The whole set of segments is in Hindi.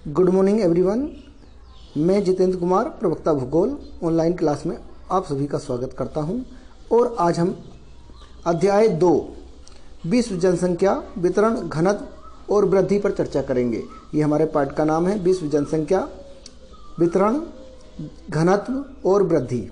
Good morning everyone. मैं जितेंद्र कुमार, प्रवक्ता भूगोल ऑनलाइन क्लास में आप सभी का स्वागत करता हूं। और आज हम अध्याय 2 विश्व जनसंख्या वितरण, घनत्व और वृद्धि पर चर्चा करेंगे। ये हमारे पाठ का नाम है, विश्व जनसंख्या वितरण, घनत्व और वृद्धि।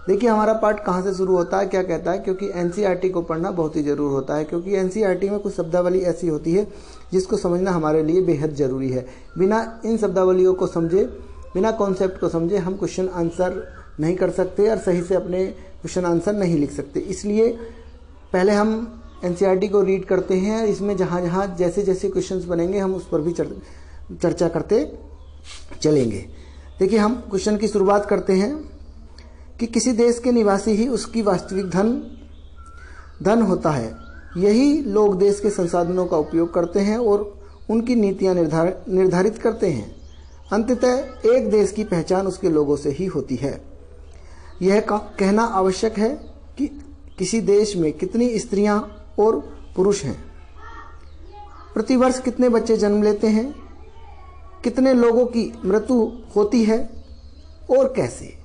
देखिए हमारा पाठ कहाँ से शुरू होता है, क्या कहता है, क्योंकि एनसीईआरटी को पढ़ना बहुत ही ज़रूर होता है, क्योंकि एनसीईआरटी में कुछ शब्दावली ऐसी होती है जिसको समझना हमारे लिए बेहद ज़रूरी है। बिना इन शब्दावलियों को समझे, बिना कॉन्सेप्ट को समझे हम क्वेश्चन आंसर नहीं कर सकते और सही से अपने क्वेश्चन आंसर नहीं लिख सकते। इसलिए पहले हम एनसीईआरटी को रीड करते हैं, इसमें जहाँ जहाँ जैसे जैसे क्वेश्चंस बनेंगे हम उस पर भी चर्चा करते चलेंगे। देखिए हम क्वेश्चन की शुरुआत करते हैं कि किसी देश के निवासी ही उसकी वास्तविक धन होता है। यही लोग देश के संसाधनों का उपयोग करते हैं और उनकी नीतियां निर्धारित करते हैं। अंततः एक देश की पहचान उसके लोगों से ही होती है। यह कहना आवश्यक है कि किसी देश में कितनी स्त्रियां और पुरुष हैं, प्रतिवर्ष कितने बच्चे जन्म लेते हैं, कितने लोगों की मृत्यु होती है और कैसे,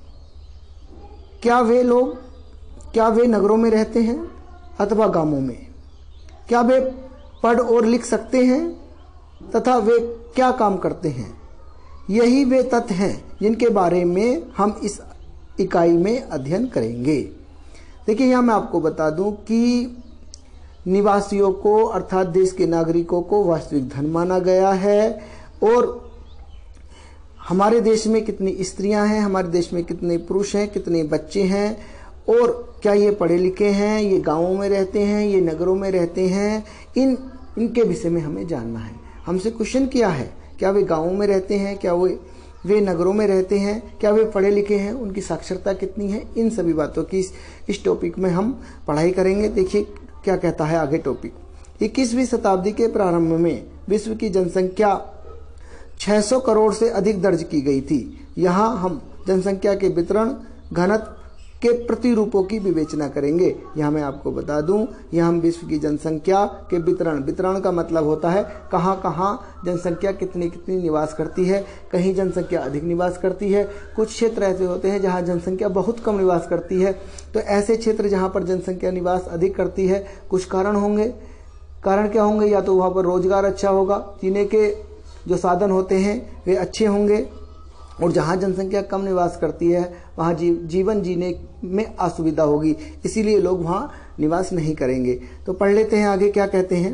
क्या वे नगरों में रहते हैं अथवा गांवों में, क्या वे पढ़ और लिख सकते हैं तथा वे क्या काम करते हैं। यही वे तथ्य हैं जिनके बारे में हम इस इकाई में अध्ययन करेंगे। देखिए यहाँ मैं आपको बता दूं कि निवासियों को अर्थात देश के नागरिकों को वास्तविक धन माना गया है और हमारे देश में कितनी स्त्रियां हैं, हमारे देश में कितने पुरुष हैं, कितने बच्चे हैं और क्या ये पढ़े लिखे हैं, ये गांवों में रहते हैं, ये नगरों में रहते हैं, इनके विषय में हमें जानना है। हमसे क्वेश्चन किया है, क्या वे गांवों में रहते हैं, क्या वे नगरों में रहते हैं, क्या वे पढ़े लिखे हैं, उनकी साक्षरता कितनी है। इन सभी बातों की इस टॉपिक में हम पढ़ाई करेंगे। देखिए क्या कहता है आगे टॉपिक। 21वीं शताब्दी के प्रारंभ में विश्व की जनसंख्या 600 करोड़ से अधिक दर्ज की गई थी। यहाँ हम जनसंख्या के वितरण, घनत्व के प्रतिरूपों की विवेचना करेंगे। यहाँ मैं आपको बता दूं, यहाँ हम विश्व की जनसंख्या के वितरण का मतलब होता है कहाँ कहाँ जनसंख्या कितनी कितनी निवास करती है। कहीं जनसंख्या अधिक निवास करती है, कुछ क्षेत्र ऐसे होते हैं जहाँ जनसंख्या बहुत कम निवास करती है। तो ऐसे क्षेत्र जहाँ पर जनसंख्या निवास अधिक करती है, कुछ कारण होंगे। कारण क्या होंगे, या तो वहाँ पर रोजगार अच्छा होगा, जीने के जो साधन होते हैं वे अच्छे होंगे, और जहाँ जनसंख्या कम निवास करती है वहाँ जीवन जीने में असुविधा होगी, इसीलिए लोग वहाँ निवास नहीं करेंगे। तो पढ़ लेते हैं आगे क्या कहते हैं।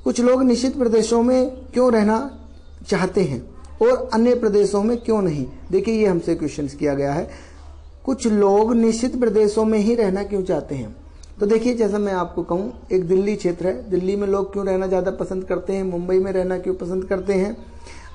कुछ लोग निश्चित प्रदेशों में क्यों रहना चाहते हैं और अन्य प्रदेशों में क्यों नहीं। देखिए ये हमसे क्वेश्चन किया गया है, कुछ लोग निश्चित प्रदेशों में ही रहना क्यों चाहते हैं। तो देखिए जैसा मैं आपको कहूँ, एक दिल्ली क्षेत्र है, दिल्ली में लोग क्यों रहना ज़्यादा पसंद करते हैं, मुंबई में रहना क्यों पसंद करते हैं,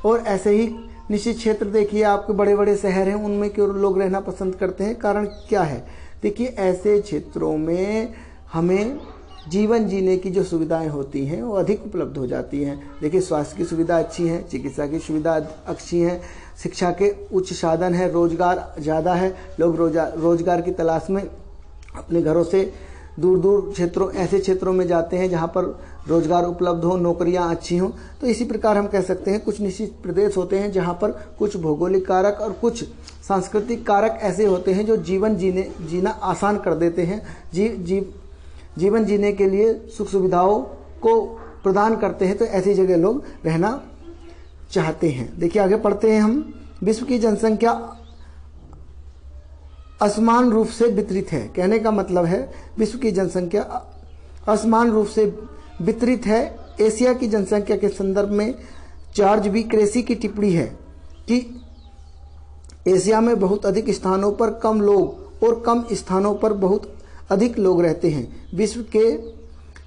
और ऐसे ही निश्चित क्षेत्र देखिए आपके बड़े बड़े शहर हैं, उनमें क्यों लोग रहना पसंद करते हैं। कारण क्या है, देखिए ऐसे क्षेत्रों में हमें जीवन जीने की जो सुविधाएं होती हैं वो अधिक उपलब्ध हो जाती हैं। देखिए स्वास्थ्य की सुविधा अच्छी है, चिकित्सा की सुविधा अच्छी है, शिक्षा के उच्च साधन है, रोजगार ज़्यादा है, लोग रोजगार की तलाश में अपने घरों से दूर दूर क्षेत्रों, ऐसे क्षेत्रों में जाते हैं जहाँ पर रोजगार उपलब्ध हो, नौकरियाँ अच्छी हों। तो इसी प्रकार हम कह सकते हैं कुछ निश्चित प्रदेश होते हैं जहाँ पर कुछ भौगोलिक कारक और कुछ सांस्कृतिक कारक ऐसे होते हैं जो जीवन जीना आसान कर देते हैं, जीवन जीने के लिए सुख सुविधाओं को प्रदान करते हैं। तो ऐसी जगह लोग रहना चाहते हैं। देखिए आगे पढ़ते हैं हम। विश्व की जनसंख्या असमान रूप से वितरित है। कहने का मतलब है विश्व की जनसंख्या असमान रूप से वितरित है। एशिया की जनसंख्या के संदर्भ में जॉर्ज बी क्रेसी की टिप्पणी है कि एशिया में बहुत अधिक स्थानों पर कम लोग और कम स्थानों पर बहुत अधिक लोग रहते हैं। विश्व के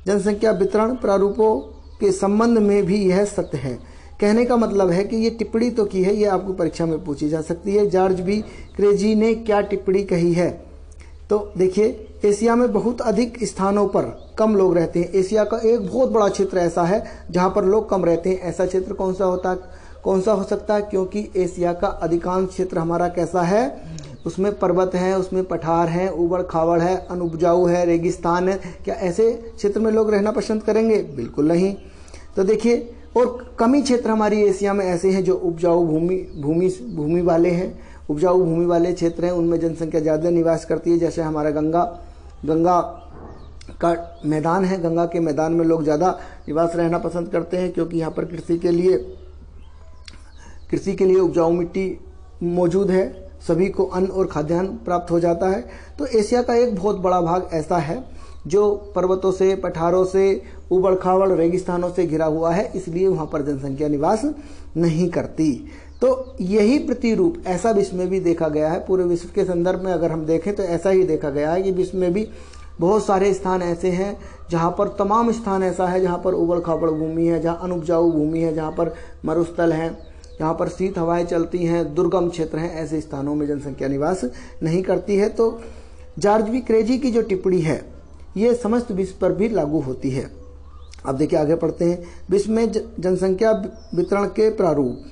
जनसंख्या वितरण प्रारूपों के संबंध में भी यह सत्य है। कहने का मतलब है कि ये टिप्पणी तो की है, ये आपको परीक्षा में पूछी जा सकती है। जॉर्ज बी क्रेजी ने क्या टिप्पणी कही है, तो देखिए एशिया में बहुत अधिक स्थानों पर कम लोग रहते हैं। एशिया का एक बहुत बड़ा क्षेत्र ऐसा है जहां पर लोग कम रहते हैं। ऐसा क्षेत्र कौन सा हो सकता है, क्योंकि एशिया का अधिकांश क्षेत्र हमारा कैसा है, उसमें पर्वत है, उसमें पठार है, उबड़ खाबड़ है, अनुपजाऊ है, रेगिस्तान है। क्या ऐसे क्षेत्र में लोग रहना पसंद करेंगे? बिल्कुल नहीं। तो देखिए और कम ही क्षेत्र हमारी एशिया में ऐसे हैं जो उपजाऊ भूमि वाले हैं, उपजाऊ भूमि वाले क्षेत्र हैं, उनमें जनसंख्या ज़्यादा निवास करती है। जैसे हमारा गंगा का मैदान है, गंगा के मैदान में लोग ज़्यादा निवास रहना पसंद करते हैं, क्योंकि यहाँ पर कृषि के लिए उपजाऊ मिट्टी मौजूद है, सभी को अन्न और खाद्यान्न प्राप्त हो जाता है। तो एशिया का एक बहुत बड़ा भाग ऐसा है जो पर्वतों से, पठारों से, उबड़ खाबड़ रेगिस्तानों से घिरा हुआ है, इसलिए वहाँ पर जनसंख्या निवास नहीं करती। तो यही प्रतिरूप ऐसा विश्व में भी देखा गया है। पूरे विश्व के संदर्भ में अगर हम देखें तो ऐसा ही देखा गया है कि विश्व में भी बहुत सारे स्थान ऐसे हैं जहाँ पर तमाम स्थान ऐसा है जहाँ पर उबड़ खाबड़ भूमि है, जहाँ अनुपजाऊ भूमि है, जहाँ पर मरुस्थल हैं, जहाँ पर शीत हवाएं चलती हैं, दुर्गम क्षेत्र हैं, ऐसे स्थानों में जनसंख्या निवास नहीं करती है। तो जॉर्ज वी क्रेजी की जो टिप्पणी है ये समस्त विश्व पर भी लागू होती है। अब देखिए आगे पढ़ते हैं। विश्व में जनसंख्या वितरण के प्रारूप।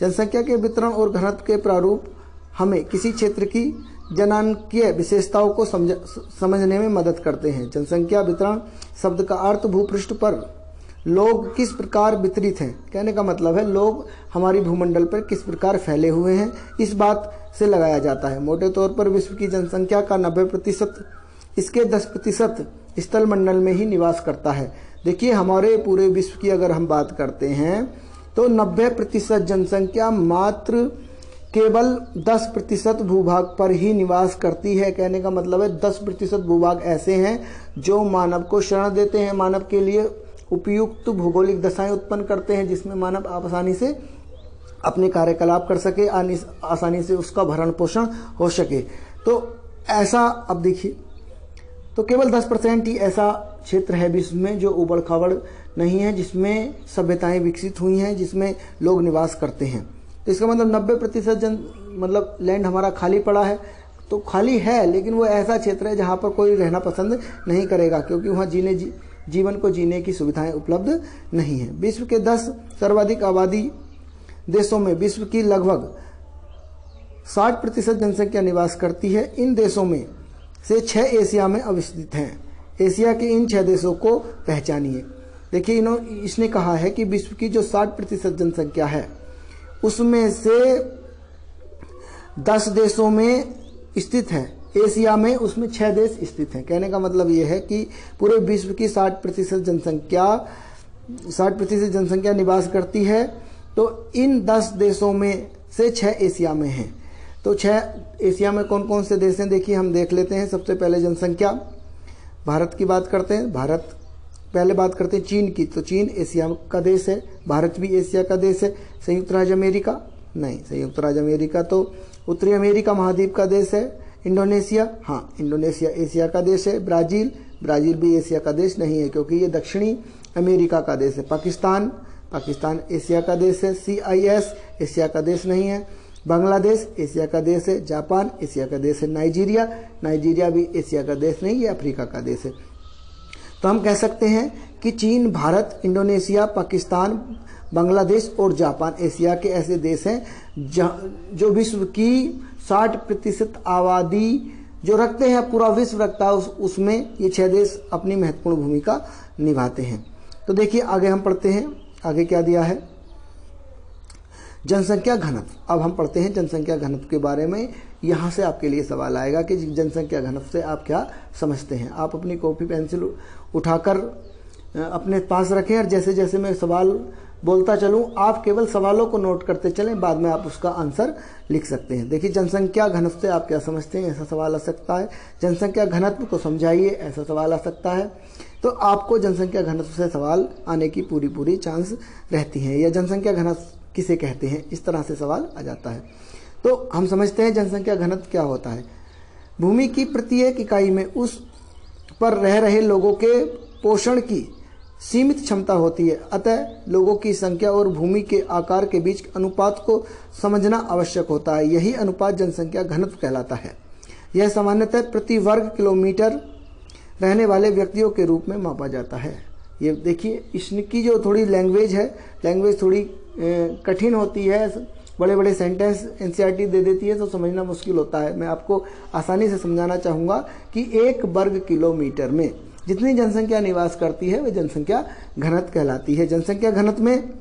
जनसंख्या के वितरण और घनत्व के प्रारूप हमें किसी क्षेत्र की जनांकीय विशेषताओं को समझने में मदद करते हैं। जनसंख्या वितरण शब्द का अर्थ भूपृष्ठ पर लोग किस प्रकार वितरित हैं, कहने का मतलब है लोग हमारी भूमंडल पर किस प्रकार फैले हुए हैं, इस बात से लगाया जाता है। मोटे तौर पर विश्व की जनसंख्या का 90% इसके 10% स्थल मंडल में ही निवास करता है। देखिए हमारे पूरे विश्व की अगर हम बात करते हैं तो 90% जनसंख्या मात्र केवल 10% भूभाग पर ही निवास करती है। कहने का मतलब है 10% भूभाग ऐसे हैं जो मानव को शरण देते हैं, मानव के लिए उपयुक्त भौगोलिक दशाएं उत्पन्न करते हैं, जिसमें मानव आसानी से अपने कार्यकलाप कर सके, आसानी से उसका भरण पोषण हो सके। तो ऐसा अब देखिए, तो केवल 10% ही ऐसा क्षेत्र है विश्व में जो उबड़ खाबड़ नहीं है, जिसमें सभ्यताएं विकसित हुई हैं, जिसमें लोग निवास करते हैं। तो इसका मतलब 90% मतलब लैंड हमारा खाली पड़ा है। तो खाली है लेकिन वो ऐसा क्षेत्र है जहाँ पर कोई रहना पसंद नहीं करेगा, क्योंकि वहाँ जीवन को जीने की सुविधाएं उपलब्ध नहीं है। विश्व के 10 सर्वाधिक आबादी देशों में विश्व की लगभग 60% जनसंख्या निवास करती है। इन देशों में से 6 एशिया में अवस्थित हैं। एशिया के इन 6 देशों को पहचानिए। देखिए इसने कहा है कि विश्व की जो 60% जनसंख्या है उसमें से 10 देशों में स्थित है एशिया में, उसमें 6 देश स्थित हैं। कहने का मतलब यह है कि पूरे विश्व की 60% जनसंख्या निवास करती है। तो इन 10 देशों में से 6 एशिया में हैं। तो 6 एशिया में कौन कौन से देश हैं देखिए हम देख लेते हैं। सबसे पहले जनसंख्या भारत की बात करते हैं। भारत पहले बात करते हैं चीन की। तो चीन एशिया का देश है, भारत भी एशिया का देश है। संयुक्त राज्य अमेरिका नहीं, संयुक्त राज्य अमेरिका तो उत्तरी अमेरिका महाद्वीप का देश है। इंडोनेशिया, हाँ इंडोनेशिया एशिया का देश है। ब्राजील भी एशिया का देश नहीं है क्योंकि ये दक्षिणी अमेरिका का देश है। पाकिस्तान एशिया का देश है। CIS एशिया का देश नहीं है। बांग्लादेश एशिया का देश है। जापान एशिया का देश है। नाइजीरिया भी एशिया का देश नहीं, ये अफ्रीका का देश है। तो हम कह सकते हैं कि चीन, भारत, इंडोनेशिया, पाकिस्तान, बांग्लादेश और जापान एशिया के ऐसे देश हैं जो विश्व की 60% आबादी जो रखते हैं, पूरा विश्व रखता है, उसमें ये 6 देश अपनी महत्वपूर्ण भूमिका निभाते हैं। तो देखिए आगे हम पढ़ते हैं, आगे क्या दिया है, जनसंख्या घनत्व। अब हम पढ़ते हैं जनसंख्या घनत्व के बारे में। यहाँ से आपके लिए सवाल आएगा कि जनसंख्या घनत्व से आप क्या समझते हैं। आप अपनी कॉपी पेंसिल उठाकर अपने पास रखें और जैसे जैसे मैं सवाल बोलता चलूँ आप केवल सवालों को नोट करते चलें, बाद में आप उसका आंसर लिख सकते हैं। देखिए जनसंख्या घनत्व से आप क्या समझते हैं, ऐसा सवाल आ सकता है। जनसंख्या घनत्व को समझाइए, ऐसा सवाल आ सकता है। तो आपको जनसंख्या घनत्व से सवाल आने की पूरी चांस रहती है। या जनसंख्या घनत्व किसे कहते हैं, इस तरह से सवाल आ जाता है। तो हम समझते हैं जनसंख्या घनत्व क्या होता है। भूमि की प्रत्येक इकाई में उस पर रह रहे लोगों के पोषण की सीमित क्षमता होती है, अतः लोगों की संख्या और भूमि के आकार के बीच अनुपात को समझना आवश्यक होता है। यही अनुपात जनसंख्या घनत्व कहलाता है। यह सामान्यतः प्रति वर्ग किलोमीटर रहने वाले व्यक्तियों के रूप में मापा जाता है। ये देखिए इसकी जो थोड़ी लैंग्वेज थोड़ी कठिन होती है, बड़े बड़े सेंटेंस NCERT दे देती है तो समझना मुश्किल होता है। मैं आपको आसानी से समझाना चाहूँगा कि 1 वर्ग किलोमीटर में जितनी जनसंख्या निवास करती है वह जनसंख्या घनत्व कहलाती है। जनसंख्या घनत्व में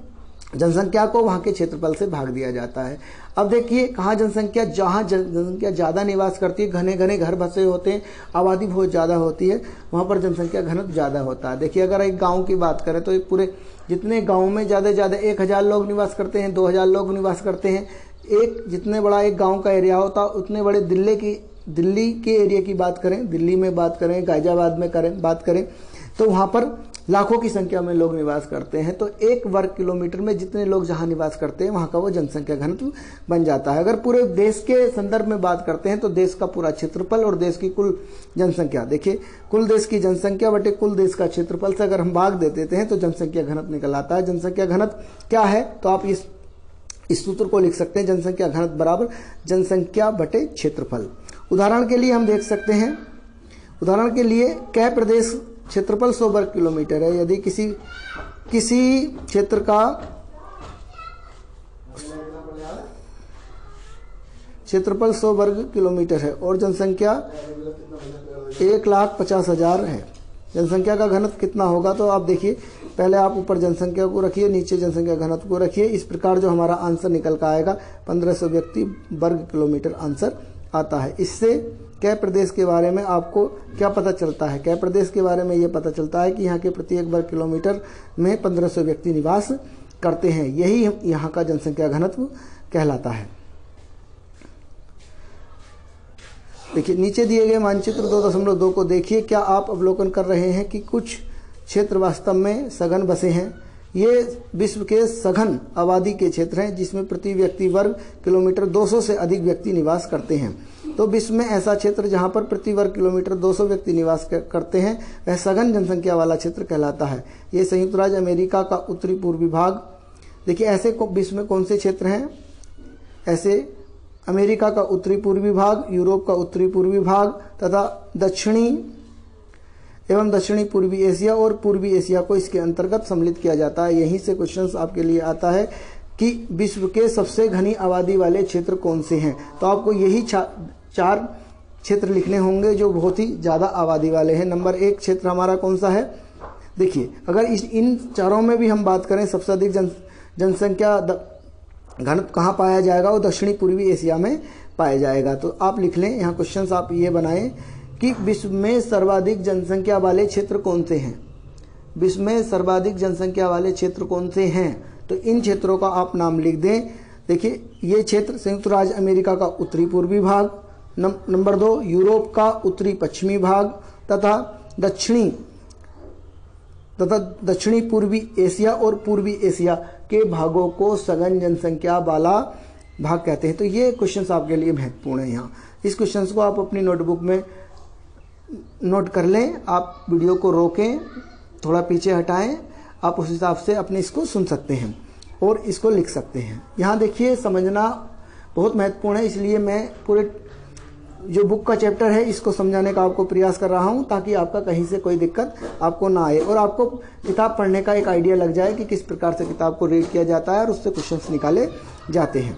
जनसंख्या को वहां के क्षेत्रफल से भाग दिया जाता है। अब देखिए कहाँ जनसंख्या, जहां जनसंख्या ज्यादा निवास करती है, घने घने घर बसे होते हैं, आबादी बहुत ज्यादा होती है, वहां पर जनसंख्या घनत्व ज्यादा होता है। देखिए अगर एक गांव की बात करें तो एक पूरे जितने गांव में ज्यादा से ज्यादा 1000 लोग निवास करते हैं, 2000 लोग निवास करते हैं, एक जितने बड़ा एक गाँव का एरिया होता है उतने बड़े दिल्ली के एरिया की बात करें, दिल्ली में बात करें, गाजियाबाद में बात करें तो वहां पर लाखों की संख्या में लोग निवास करते हैं। तो 1 वर्ग किलोमीटर में जितने लोग जहां निवास करते हैं वहां का वो जनसंख्या घनत्व बन जाता है। अगर पूरे देश के संदर्भ में बात करते हैं तो देश का पूरा क्षेत्रफल और देश की कुल जनसंख्या, देखिए कुल देश की जनसंख्या बटे कुल देश का क्षेत्रफल से अगर हम भाग दे देते हैं तो जनसंख्या घनत्व निकल आता है। जनसंख्या घनत्व क्या है तो आप इस सूत्र को लिख सकते हैं, जनसंख्या घनत्व बराबर जनसंख्या बटे क्षेत्रफल। उदाहरण के लिए हम देख सकते हैं, उदाहरण के लिए कै प्रदेश क्षेत्रफल 100 वर्ग किलोमीटर है। यदि किसी क्षेत्र का क्षेत्रफल 100 वर्ग किलोमीटर है और जनसंख्या 1,50,000 है, जनसंख्या का घनत्व कितना होगा तो आप देखिए, पहले आप ऊपर जनसंख्या को रखिए, नीचे जनसंख्या घनत्व को रखिए। इस प्रकार जो हमारा आंसर निकल कर आएगा 1500 व्यक्ति वर्ग किलोमीटर आंसर आता है। इससे कै प्रदेश के बारे में आपको क्या पता चलता है? कै प्रदेश के बारे में ये पता चलता है कि यहाँ के प्रत्येक वर्ग किलोमीटर में 1500 व्यक्ति निवास करते हैं। यही यहाँ का जनसंख्या घनत्व कहलाता है। देखिए नीचे दिए गए मानचित्र 2.2 को देखिए, क्या आप अवलोकन कर रहे हैं कि कुछ क्षेत्र वास्तव में सघन बसे हैं? ये विश्व के सघन आबादी के क्षेत्र हैं जिसमें प्रति व्यक्ति वर्ग किलोमीटर 200 से अधिक व्यक्ति निवास करते हैं। तो विश्व में ऐसा क्षेत्र जहां पर प्रति वर्ग किलोमीटर 200 व्यक्ति निवास करते हैं वह सघन जनसंख्या वाला क्षेत्र कहलाता है। ये संयुक्त राज्य अमेरिका का उत्तरी पूर्वी भाग। देखिए ऐसे विश्व में कौन से क्षेत्र हैं? ऐसे अमेरिका का उत्तरी पूर्वी भाग, यूरोप का उत्तरी पूर्वी भाग तथा दक्षिणी एवं दक्षिणी पूर्वी एशिया और पूर्वी एशिया को इसके अंतर्गत सम्मिलित किया जाता है। यहीं से क्वेश्चन आपके लिए आता है कि विश्व के सबसे घनी आबादी वाले क्षेत्र कौन से हैं। तो आपको यही 4 क्षेत्र लिखने होंगे जो बहुत ही ज्यादा आबादी वाले हैं। नंबर 1 क्षेत्र हमारा कौन सा है? देखिए अगर इन चारों में भी हम बात करें सबसे अधिक जनसंख्या घनत्व कहाँ पाया जाएगा? वो दक्षिणी पूर्वी एशिया में पाया जाएगा। तो आप लिख लें, यहाँ क्वेश्चन आप ये बनाएं कि विश्व में सर्वाधिक जनसंख्या वाले क्षेत्र कौन से हैं? विश्व में सर्वाधिक जनसंख्या वाले क्षेत्र कौन से हैं? तो इन क्षेत्रों का आप नाम लिख दें। देखिए ये क्षेत्र संयुक्त राज्य अमेरिका का उत्तरी पूर्वी भाग, नंबर 2 यूरोप का उत्तरी पश्चिमी भाग तथा दक्षिणी पूर्वी एशिया और पूर्वी एशिया के भागों को सघन जनसंख्या वाला भाग कहते हैं। तो ये क्वेश्चंस आपके लिए महत्वपूर्ण है। यहाँ इस क्वेश्चंस को आप अपनी नोटबुक में नोट कर लें। आप वीडियो को रोकें, थोड़ा पीछे हटाएं, आप उस हिसाब से अपने इसको सुन सकते हैं और इसको लिख सकते हैं। यहाँ देखिए समझना बहुत महत्वपूर्ण है, इसलिए मैं पूरे जो बुक का चैप्टर है इसको समझाने का आपको प्रयास कर रहा हूँ ताकि आपका कहीं से कोई दिक्कत आपको ना आए और आपको किताब पढ़ने का एक आइडिया लग जाए कि किस प्रकार से किताब को रीड किया जाता है और उससे क्वेश्चंस निकाले जाते हैं।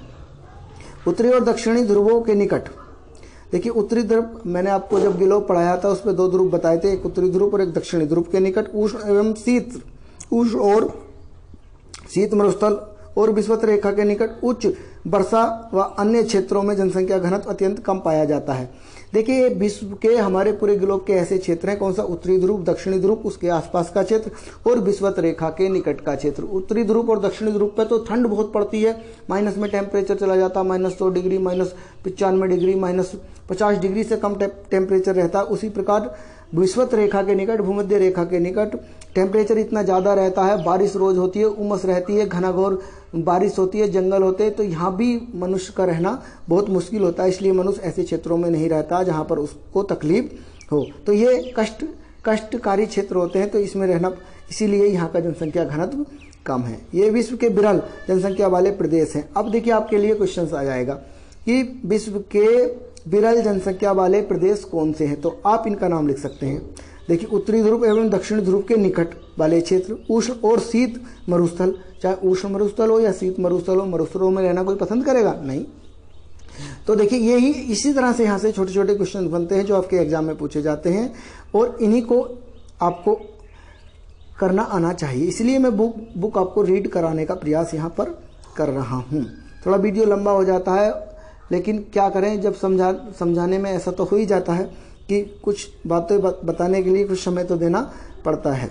उत्तरी और दक्षिणी ध्रुवों के निकट, देखिए उत्तरी ध्रुव मैंने आपको जब गिलोब पढ़ाया था उसमें 2 ध्रुव बताए थे, एक उत्तरी ध्रुव और एक दक्षिणी ध्रुव के निकट उष्ण एवं शीत मरुस्थल और विषुवत रेखा के निकट उच्च वर्षा व अन्य क्षेत्रों में जनसंख्या घनत्व अत्यंत कम पाया जाता है। देखिए विश्व के हमारे पूरे ग्लोब के ऐसे क्षेत्र हैं, कौन सा? उत्तरी ध्रुव, दक्षिणी ध्रुव, उसके आसपास का क्षेत्र और विषुवत रेखा के निकट का क्षेत्र। उत्तरी ध्रुव और दक्षिणी ध्रुव पे तो ठंड बहुत पड़ती है, माइनस में टेम्परेचर चला जाता है, -100 डिग्री, -95 डिग्री, -50 डिग्री से कम टेम्परेचर रहता है। उसी प्रकार विषुवत रेखा के निकट, भूमध्य रेखा के निकट टेम्परेचर इतना ज़्यादा रहता है, बारिश रोज होती है, उमस रहती है, घनाघोर बारिश होती है, जंगल होते हैं, तो यहाँ भी मनुष्य का रहना बहुत मुश्किल होता है। इसलिए मनुष्य ऐसे क्षेत्रों में नहीं रहता जहाँ पर उसको तकलीफ हो। तो ये कष्टकारी क्षेत्र होते हैं, तो इसमें रहना, इसीलिए यहाँ का जनसंख्या घनत्व कम है। ये विश्व के विरल जनसंख्या वाले प्रदेश हैं। अब देखिए आपके लिए क्वेश्चन आ जाएगा कि विश्व के विरल जनसंख्या वाले प्रदेश कौन से हैं, तो आप इनका नाम लिख सकते हैं। देखिए उत्तरी ध्रुव एवं दक्षिण ध्रुव के निकट वाले क्षेत्र, उष्ण और शीत मरुस्थल, चाहे उष्ण मरुस्थल हो या शीत मरुस्थल हो, मरुस्थलों में रहना कोई पसंद करेगा? नहीं। तो देखिए यही इसी तरह से यहाँ से छोटे छोटे क्वेश्चन बनते हैं जो आपके एग्जाम में पूछे जाते हैं और इन्हीं को आपको करना आना चाहिए। इसलिए मैं बुक आपको रीड कराने का प्रयास यहाँ पर कर रहा हूँ। थोड़ा वीडियो लंबा हो जाता है, लेकिन क्या करें, जब समझाने में ऐसा तो हो ही जाता है कि कुछ बातें बताने के लिए कुछ समय तो देना पड़ता है।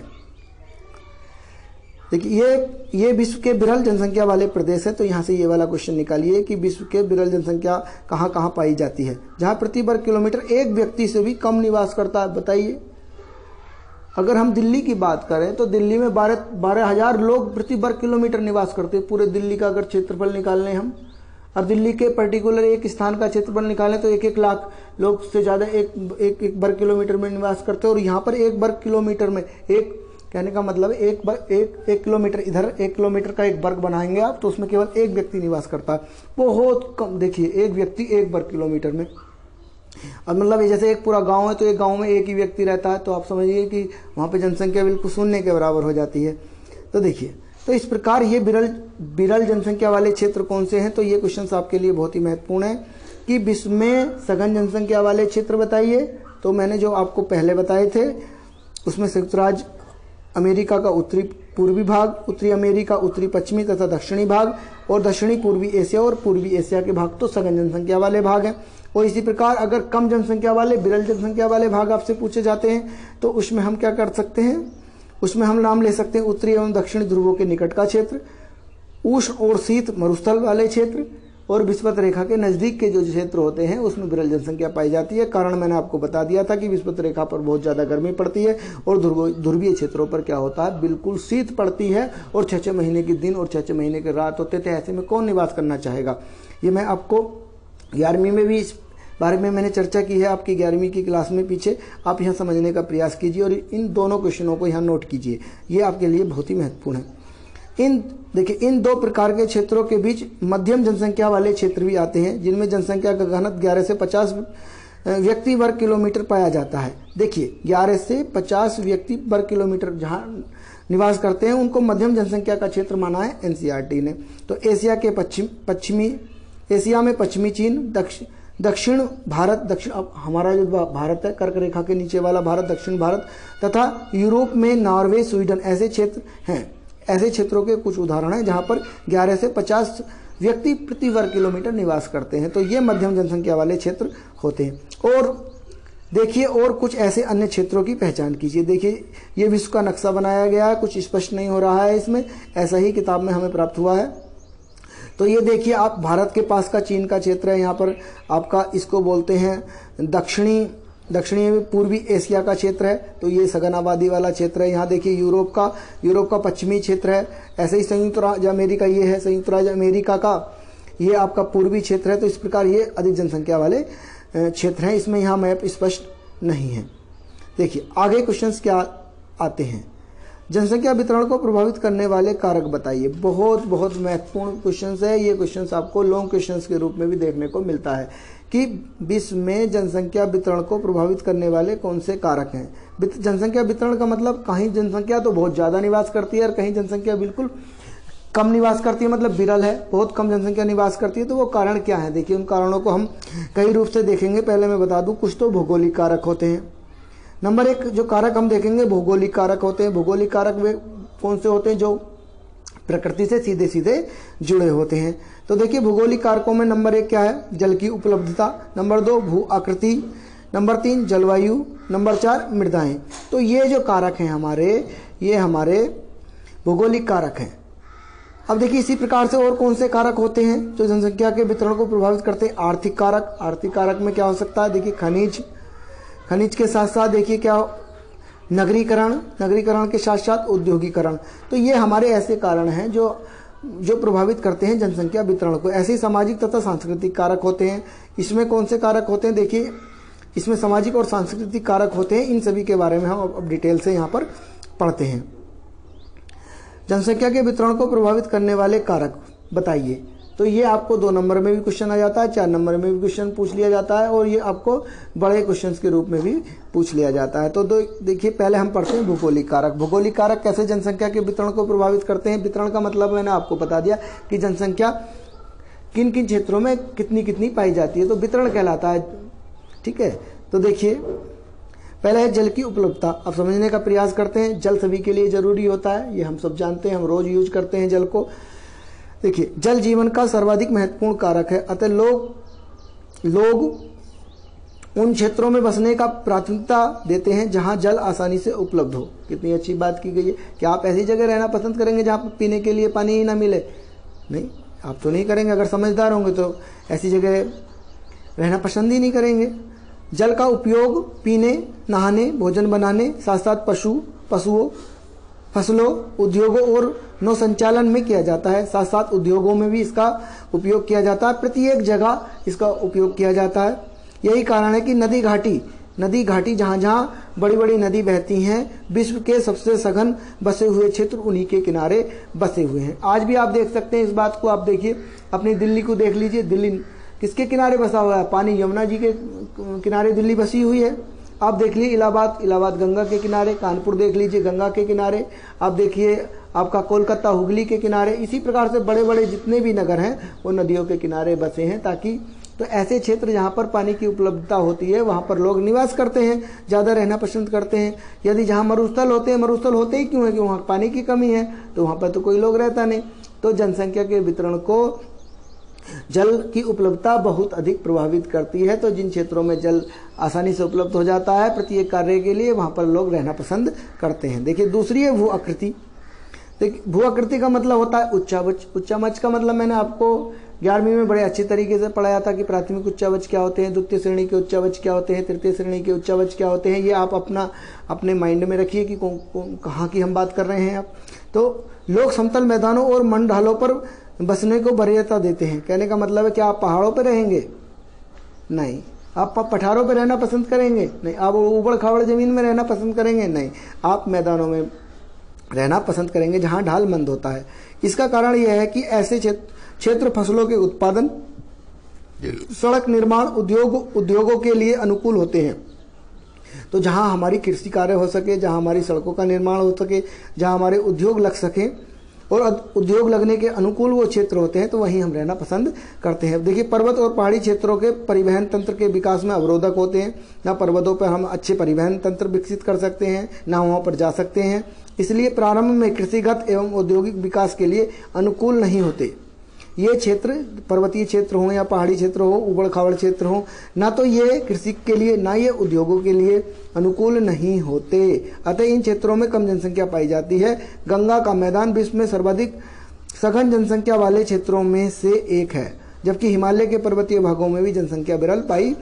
देखिए ये विश्व के विरल जनसंख्या वाले प्रदेश है, तो यहाँ से ये वाला क्वेश्चन निकालिए कि विश्व के विरल जनसंख्या कहाँ कहाँ पाई जाती है, जहाँ प्रति वर्ग किलोमीटर एक व्यक्ति से भी कम निवास करता है। बताइए, अगर हम दिल्ली की बात करें तो दिल्ली में 12,000 लोग प्रति वर्ग किलोमीटर निवास करते हैं। पूरे दिल्ली का अगर क्षेत्रफल निकालें हम, और दिल्ली के पर्टिकुलर एक स्थान का क्षेत्रफल निकालें तो 1-1 लाख लोग से ज़्यादा एक वर्ग किलोमीटर में निवास करते हैं। और यहाँ पर 1 वर्ग किलोमीटर में, एक कहने का मतलब एक किलोमीटर, इधर 1 किलोमीटर का एक वर्ग बनाएंगे आप, तो उसमें केवल एक व्यक्ति निवास करता है। बहुत कम, देखिए एक व्यक्ति 1 वर्ग किलोमीटर में। अब मतलब जैसे एक पूरा गांव है तो एक गांव में एक ही व्यक्ति रहता है, तो आप समझिए कि वहाँ पे जनसंख्या बिल्कुल शून्य के बराबर हो जाती है। तो देखिए, तो इस प्रकार ये विरल जनसंख्या वाले क्षेत्र कौन से हैं, तो ये क्वेश्चन आपके लिए बहुत ही महत्वपूर्ण है कि विश्व में सघन जनसंख्या वाले क्षेत्र बताइए। तो मैंने जो आपको पहले बताए थे उसमें संयुक्त राज्य अमेरिका का उत्तरी पूर्वी भाग, उत्तरी अमेरिका उत्तरी पश्चिमी तथा दक्षिणी भाग, और दक्षिणी पूर्वी एशिया और पूर्वी एशिया के भाग तो सघन जनसंख्या वाले भाग हैं। और इसी प्रकार अगर कम जनसंख्या वाले, विरल जनसंख्या वाले भाग आपसे पूछे जाते हैं तो उसमें हम क्या कर सकते हैं, उसमें हम नाम ले सकते हैं उत्तरी एवं दक्षिणी ध्रुवों के निकट का क्षेत्र, उष्ण और शीत मरुस्थल वाले क्षेत्र, और विषुवत रेखा के नजदीक के जो क्षेत्र होते हैं उसमें विरल जनसंख्या पाई जाती है। कारण मैंने आपको बता दिया था कि विषुवत रेखा पर बहुत ज़्यादा गर्मी पड़ती है और ध्रुवीय क्षेत्रों पर क्या होता है, बिल्कुल शीत पड़ती है और 6-6 महीने के दिन और 6-6 महीने के रात होते थे। ऐसे में कौन निवास करना चाहेगा। ये मैं आपको 11वीं में भी इस बारे में मैंने चर्चा की है, आपकी 11वीं की क्लास में पीछे, आप यहाँ समझने का प्रयास कीजिए और इन दोनों क्वेश्चनों को यहाँ नोट कीजिए, ये आपके लिए बहुत ही महत्वपूर्ण है। देखिए, इन 2 प्रकार के क्षेत्रों के बीच मध्यम जनसंख्या वाले क्षेत्र भी आते हैं, जिनमें जनसंख्या का घनत्व 11 से 50 व्यक्ति वर्ग किलोमीटर पाया जाता है। देखिए, 11 से 50 व्यक्ति वर्ग किलोमीटर जहाँ निवास करते हैं उनको मध्यम जनसंख्या का क्षेत्र माना है एनसीईआरटी ने। तो एशिया में पश्चिमी चीन, दक्षिण भारत, दक्षिण अब हमारा जो भारत है, कर्क रेखा के नीचे वाला भारत, दक्षिण भारत, तथा यूरोप में नॉर्वे, स्वीडन, ऐसे क्षेत्र हैं। ऐसे क्षेत्रों के कुछ उदाहरण हैं जहां पर 11 से 50 व्यक्ति प्रति वर्ग किलोमीटर निवास करते हैं। तो ये मध्यम जनसंख्या वाले क्षेत्र होते हैं। और देखिए, और कुछ ऐसे अन्य क्षेत्रों की पहचान कीजिए। देखिए, ये विश्व का नक्शा बनाया गया है, कुछ स्पष्ट नहीं हो रहा है इसमें, ऐसा ही किताब में हमें प्राप्त हुआ है। तो ये देखिए, आप भारत के पास का चीन का क्षेत्र है, यहाँ पर आपका इसको बोलते हैं दक्षिणी पूर्वी एशिया का क्षेत्र है, तो ये सघन आबादी वाला क्षेत्र है। यहाँ देखिए यूरोप का पश्चिमी क्षेत्र है। ऐसे ही संयुक्त राज्य अमेरिका, ये है संयुक्त राज्य अमेरिका का, ये आपका पूर्वी क्षेत्र है। तो इस प्रकार ये अधिक जनसंख्या वाले क्षेत्र हैं। इसमें यहाँ मैप स्पष्ट नहीं है। देखिए आगे क्वेश्चंस क्या आते हैं, जनसंख्या वितरण को प्रभावित करने वाले कारक बताइए। बहुत महत्वपूर्ण क्वेश्चंस है ये। क्वेश्चंस आपको लॉन्ग क्वेश्चंस के रूप में भी देखने को मिलता है कि विश्व में जनसंख्या वितरण को प्रभावित करने वाले कौन से कारक हैं। जनसंख्या वितरण का मतलब कहीं जनसंख्या तो बहुत ज्यादा निवास करती है और कहीं जनसंख्या बिल्कुल कम निवास करती है, मतलब विरल है, बहुत कम जनसंख्या निवास करती है। तो वो कारण क्या है, देखिए उन कारणों को हम कई रूप से देखेंगे। पहले मैं बता दूं, कुछ तो भौगोलिक कारक होते हैं। नंबर 1 जो कारक हम देखेंगे भौगोलिक कारक होते हैं। भौगोलिक कारक वे कौन से होते हैं, जो प्रकृति से सीधे सीधे जुड़े होते हैं। तो देखिए भौगोलिक कारकों में नंबर 1 क्या है, जल की उपलब्धता, नंबर 2 भू आकृति, नंबर 3 जलवायु, नंबर 4 मृदाएं। तो ये जो कारक हैं ये हमारे भौगोलिक कारक हैं। अब देखिए इसी प्रकार से और कौन से कारक होते हैं जो जनसंख्या के वितरण को प्रभावित करते हैं। आर्थिक कारक, आर्थिक कारक में क्या हो सकता है, देखिए खनिज के साथ साथ देखिए क्या नगरीकरण के साथ साथ औद्योगिकरण। तो ये हमारे ऐसे कारण हैं जो प्रभावित करते हैं जनसंख्या वितरण को। ऐसे ही सामाजिक तथा सांस्कृतिक कारक होते हैं। इसमें कौन से कारक होते हैं, देखिए इसमें सामाजिक और सांस्कृतिक कारक होते हैं। इन सभी के बारे में हम अब डिटेल से यहाँ पर पढ़ते हैं। जनसंख्या के वितरण को प्रभावित करने वाले कारक बताइए। तो ये आपको 2 नंबर में भी क्वेश्चन आ जाता है, 4 नंबर में भी क्वेश्चन पूछ लिया जाता है और ये आपको बड़े क्वेश्चंस के रूप में भी पूछ लिया जाता है। तो देखिए पहले हम पढ़ते हैं भौगोलिक कारक। भौगोलिक कारक कैसे जनसंख्या के वितरण को प्रभावित करते हैं। वितरण का मतलब मैंने आपको बता दिया कि जनसंख्या किन किन क्षेत्रों में कितनी कितनी पाई जाती है, तो वितरण कहलाता है। ठीक है, तो देखिए पहला है जल की उपलब्धता। अब समझने का प्रयास करते हैं। जल सभी के लिए जरूरी होता है, ये हम सब जानते हैं, हम रोज यूज करते हैं जल को। देखिए, जल जीवन का सर्वाधिक महत्वपूर्ण कारक है, अतः लोग उन क्षेत्रों में बसने का प्राथमिकता देते हैं जहां जल आसानी से उपलब्ध हो। कितनी अच्छी बात की गई है कि आप ऐसी जगह रहना पसंद करेंगे जहां पीने के लिए पानी ही ना मिले? नहीं, आप तो नहीं करेंगे। अगर समझदार होंगे तो ऐसी जगह रहना पसंद ही नहीं करेंगे। जल का उपयोग पीने, नहाने, भोजन बनाने, साथ साथ पशुओं, फसलों, उद्योगों और नौ संचालन में किया जाता है। साथ साथ उद्योगों में भी इसका उपयोग किया जाता है। प्रत्येक जगह इसका उपयोग किया जाता है। यही कारण है कि नदी घाटी जहाँ जहाँ बड़ी बड़ी नदी बहती हैं, विश्व के सबसे सघन बसे हुए क्षेत्र उन्हीं के किनारे बसे हुए हैं। आज भी आप देख सकते हैं इस बात को। आप देखिए, अपनी दिल्ली को देख लीजिए। दिल्ली किसके किनारे बसा हुआ है? पानी, यमुना जी के किनारे दिल्ली बसी हुई है। आप देख लीजिए इलाहाबाद गंगा के किनारे, कानपुर देख लीजिए गंगा के किनारे, आप देखिए आपका कोलकाता हुगली के किनारे। इसी प्रकार से बड़े बड़े जितने भी नगर हैं वो नदियों के किनारे बसे हैं, ताकि तो ऐसे क्षेत्र जहाँ पर पानी की उपलब्धता होती है वहाँ पर लोग निवास करते हैं, ज़्यादा रहना पसंद करते हैं। यदि जहाँ मरुस्थल होते ही क्यों है कि वहाँ पानी की कमी है, तो वहाँ पर तो कोई लोग रहता नहीं। तो जनसंख्या के वितरण को जल की उपलब्धता बहुत अधिक प्रभावित करती है। तो जिन क्षेत्रों में जल आसानी से उपलब्ध हो जाता है प्रत्येक कार्य के लिए, वहाँ पर लोग रहना पसंद करते हैं। देखिए, दूसरी है भू आकृति। देखिए, भू आकृति का मतलब होता है उच्चावच। उच्चावच का मतलब मैंने आपको 11वीं में बड़े अच्छी तरीके से पढ़ाया था कि प्राथमिक उच्चावच क्या होते हैं, द्वितीय श्रेणी के उच्चावच क्या होते हैं, तृतीय श्रेणी के उच्चावच क्या होते हैं। ये आप अपने माइंड में रखिए कि कहाँ की हम बात कर रहे हैं। आप तो लोग समतल मैदानों और मन ढालों पर बसने को वरीयता देते हैं। कहने का मतलब है कि आप पहाड़ों पर रहेंगे? नहीं। आप पठारों पर रहना पसंद करेंगे? नहीं। आप ऊबड़ खाबड़ जमीन में रहना पसंद करेंगे? नहीं। आप मैदानों में रहना पसंद करेंगे जहां ढाल मंद होता है। इसका कारण यह है कि ऐसे क्षेत्र फसलों के उत्पादन, सड़क निर्माण, उद्योगों के लिए अनुकूल होते हैं। तो जहां हमारी कृषि कार्य हो सके, जहां हमारी सड़कों का निर्माण हो सके, जहां हमारे उद्योग लग सके और उद्योग लगने के अनुकूल वो क्षेत्र होते हैं, तो वहीं हम रहना पसंद करते हैं। देखिए, पर्वत और पहाड़ी क्षेत्रों के परिवहन तंत्र के विकास में अवरोधक होते हैं। ना पर्वतों पर हम अच्छे परिवहन तंत्र विकसित कर सकते हैं, ना वहां पर जा सकते हैं। इसलिए प्रारंभ में कृषिगत एवं औद्योगिक विकास के लिए अनुकूल नहीं होते। ये क्षेत्र, पर्वतीय क्षेत्र हो या पहाड़ी क्षेत्र हो, उबड़ खाबड़ क्षेत्र हो, ना तो ये कृषि के लिए ना ये उद्योगों के लिए अनुकूल नहीं होते। अतः इन क्षेत्रों में कम जनसंख्या पाई जाती है। गंगा का मैदान विश्व में सर्वाधिक सघन जनसंख्या वाले क्षेत्रों में से एक है, जबकि हिमालय के पर्वतीय भागों में भी जनसंख्या विरल पाई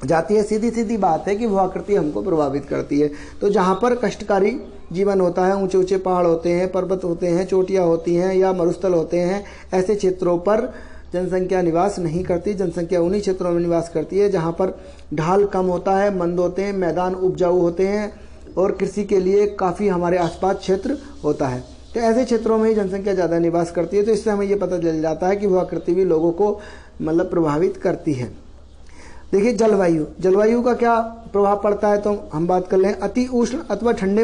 जाती है। सीधी सीधी बात है कि भू आकृति हमको प्रभावित करती है। तो जहाँ पर कष्टकारी जीवन होता है, ऊंचे ऊंचे पहाड़ होते हैं, पर्वत होते हैं, चोटियाँ होती हैं या मरुस्थल होते हैं, ऐसे क्षेत्रों पर जनसंख्या निवास नहीं करती। जनसंख्या उन्हीं क्षेत्रों में निवास करती है जहाँ पर ढाल कम होता है, मंद होते हैं, मैदान उपजाऊ होते हैं और कृषि के लिए काफ़ी हमारे आसपास क्षेत्र होता है। तो ऐसे क्षेत्रों में ही जनसंख्या ज़्यादा निवास करती है। तो इससे हमें ये पता चल जाता है कि भू आकृति भी लोगों को प्रभावित करती है। देखिए, जलवायु का क्या प्रभाव पड़ता है, तो हम बात कर लें। अति उष्ण अथवा ठंडे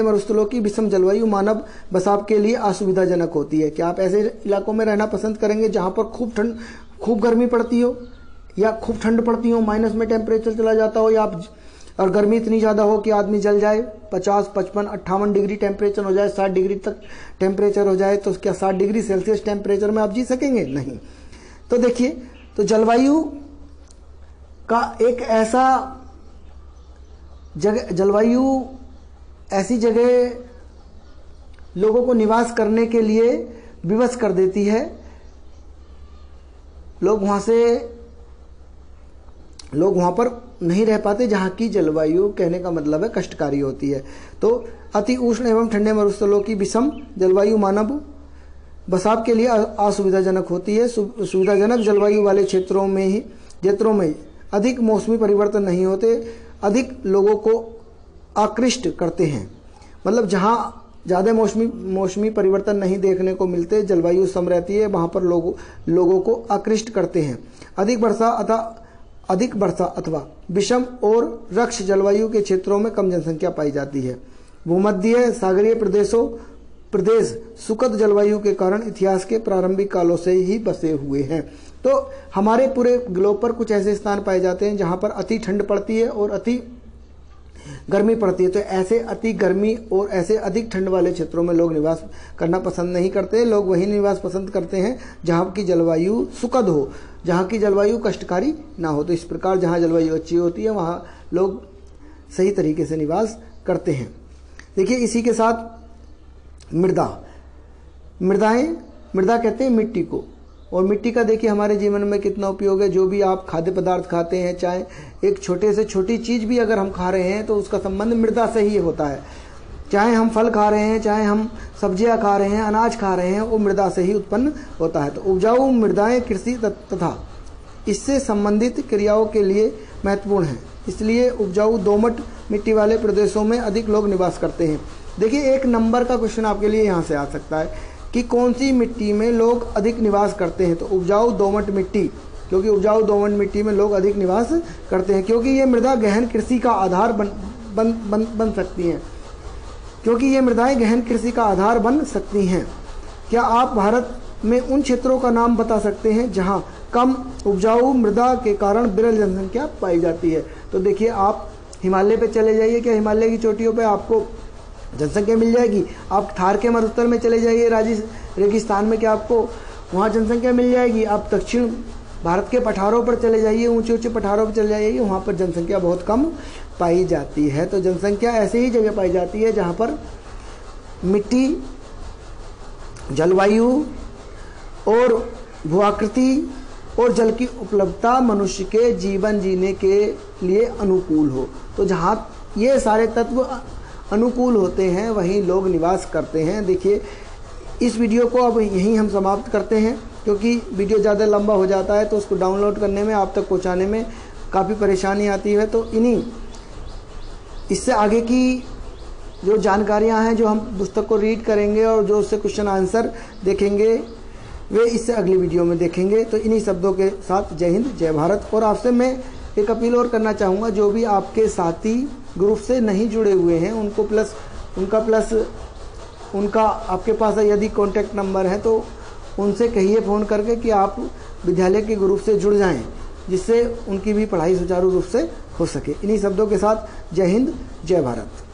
मरुस्थलों की विषम जलवायु मानव बसाव के लिए असुविधाजनक होती है। क्या आप ऐसे इलाकों में रहना पसंद करेंगे जहां पर खूब गर्मी पड़ती हो या खूब ठंड पड़ती हो, माइनस में टेम्परेचर चला जाता हो, या और गर्मी इतनी ज़्यादा हो कि आदमी जल जाए, 50, 55, 58 डिग्री टेम्परेचर हो जाए, 60 डिग्री तक टेम्परेचर हो जाए, तो क्या 60 डिग्री सेल्सियस टेम्परेचर में आप जी सकेंगे? नहीं। तो देखिए, तो जलवायु ऐसी जगह लोगों को निवास करने के लिए विवश कर देती है। लोग वहां पर नहीं रह पाते जहां की जलवायु, कहने का मतलब है, कष्टकारी होती है। तो अति उष्ण एवं ठंडे मरुस्थलों की विषम जलवायु मानव बसाव के लिए असुविधाजनक होती है। सुविधाजनक जलवायु वाले क्षेत्रों में अधिक मौसमी परिवर्तन नहीं होते, अधिक लोगों को आकृष्ट करते हैं। मतलब जहाँ ज़्यादा मौसमी परिवर्तन नहीं देखने को मिलते, जलवायु सम रहती है, वहाँ पर लोगों को आकृष्ट करते हैं। अधिक वर्षा अथवा विषम और रक्ष जलवायु के क्षेत्रों में कम जनसंख्या पाई जाती है। भूमध्य सागरीय प्रदेश सुखद जलवायु के कारण इतिहास के प्रारंभिक कालों से ही बसे हुए हैं। तो हमारे पूरे ग्लोब पर कुछ ऐसे स्थान पाए जाते हैं जहाँ पर अति ठंड पड़ती है और अति गर्मी पड़ती है। तो ऐसे अति गर्मी और ऐसे अधिक ठंड वाले क्षेत्रों में लोग निवास करना पसंद नहीं करते। लोग वही निवास पसंद करते हैं जहाँ की जलवायु सुखद हो, जहाँ की जलवायु कष्टकारी ना हो। तो इस प्रकार जहाँ जलवायु अच्छी होती है वहाँ लोग सही तरीके से निवास करते हैं। देखिए इसी के साथ मृदा कहते हैं मिट्टी को, और मिट्टी का देखिए हमारे जीवन में कितना उपयोग है। जो भी आप खाद्य पदार्थ खाते हैं, चाहे एक छोटे से छोटी चीज़ भी अगर हम खा रहे हैं तो उसका संबंध मृदा से ही होता है। चाहे हम फल खा रहे हैं, चाहे हम सब्जियां खा रहे हैं, अनाज खा रहे हैं, वो मृदा से ही उत्पन्न होता है। तो उपजाऊ मृदाएं कृषि तथा इससे संबंधित क्रियाओं के लिए महत्वपूर्ण हैं। इसलिए उपजाऊ दोमट मिट्टी वाले प्रदेशों में अधिक लोग निवास करते हैं। देखिए 1 नंबर का क्वेश्चन आपके लिए यहाँ से आ सकता है कि कौन सी मिट्टी में लोग अधिक निवास करते हैं। तो उपजाऊ दोमट मिट्टी, क्योंकि उपजाऊ दोमट मिट्टी में लोग अधिक निवास करते हैं, क्योंकि ये मृदा गहन कृषि का आधार बन सकती हैं, क्योंकि ये मृदाएं गहन कृषि का आधार बन सकती हैं। क्या आप भारत में उन क्षेत्रों का नाम बता सकते हैं जहां कम उपजाऊ मृदा के कारण विरल जनसंख्या पाई जाती है? तो देखिए आप हिमालय पे चले जाइए, क्या हिमालय की चोटियों पे आपको जनसंख्या मिल जाएगी? आप थार के मरुस्थल में चले जाइए, रेगिस्तान में, क्या आपको वहाँ जनसंख्या मिल जाएगी? आप दक्षिण भारत के पठारों पर चले जाइए, ऊंचे ऊंचे पठारों पर चले जाइए, वहाँ पर जनसंख्या बहुत कम पाई जाती है। तो जनसंख्या ऐसे ही जगह पाई जाती है जहाँ पर मिट्टी, जलवायु और भूआकृति और जल की उपलब्धता मनुष्य के जीवन जीने के लिए अनुकूल हो। तो जहाँ ये सारे तत्व अनुकूल होते हैं वहीं लोग निवास करते हैं। देखिए इस वीडियो को अब यहीं हम समाप्त करते हैं, क्योंकि वीडियो ज़्यादा लंबा हो जाता है तो उसको डाउनलोड करने में, आप तक पहुंचाने में काफ़ी परेशानी आती है। तो इससे आगे की जो जानकारियां हैं, जो हम पुस्तक को रीड करेंगे और जो उससे क्वेश्चन आंसर देखेंगे, वे इससे अगली वीडियो में देखेंगे। तो इन्हीं शब्दों के साथ जय हिंद, जय भारत। और आपसे मैं एक अपील और करना चाहूँगा, जो भी आपके साथी ग्रुप से नहीं जुड़े हुए हैं उनका आपके पास यदि कॉन्टैक्ट नंबर है तो उनसे कहिए फ़ोन करके कि आप विद्यालय के ग्रुप से जुड़ जाएं, जिससे उनकी भी पढ़ाई सुचारू रूप से हो सके। इन्हीं शब्दों के साथ जय हिंद, जय भारत।